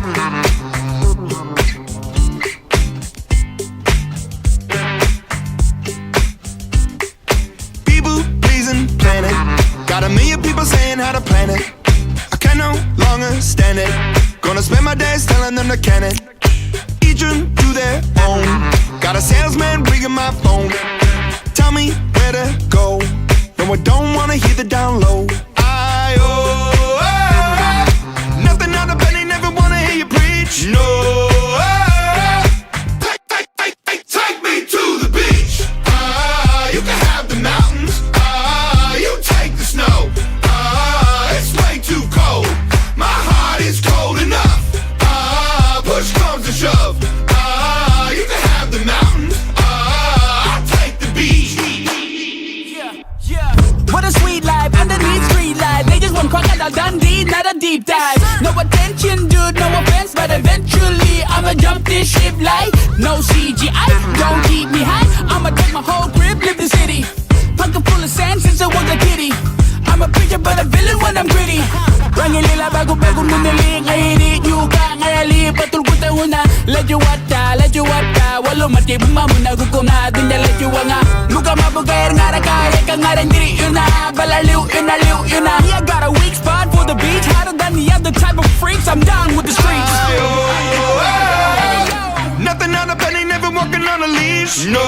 People pleasing planet. Got a million people saying how to plan it. I can no longer stand it. Gonna spend my days telling them to can it. Each them to their own. Got a salesman ringing my phone. Tell me where to go. No, I don't wanna hear the down low. Nothing out of bed, they never wanna hear you preach. No. Take me to the beach. You can have the mountains. You take the snow. It's way too cold. My heart is cold enough. Push comes to shove. You can have the mountains. I'll take the beach. What a sweet life underneath street light. They just want crocodile Dundee, not a deep dive. No attention, dude, no offense, but eventually I'ma jump this ship like no CGI. Don't keep me high. I'ma take my whole grip, live the city. Pocket full of sand since I was a kitty. I'm a preacher, but a villain when I'm gritty. Rangin nila bago-bago munali. Ngayon ka ngayali, patulkut ang una. Let you wata. Walo mati bumamuna guguna. Dunya let you nga. Muka mabugayar nga rakaya ka nga rin diri yun na. Balaliw yun na. Yeah, I got a weak spot for the beach. Hotter than the other type of freaks. I'm down with the streets. Nothing out of bed, they never walking on a leash. No.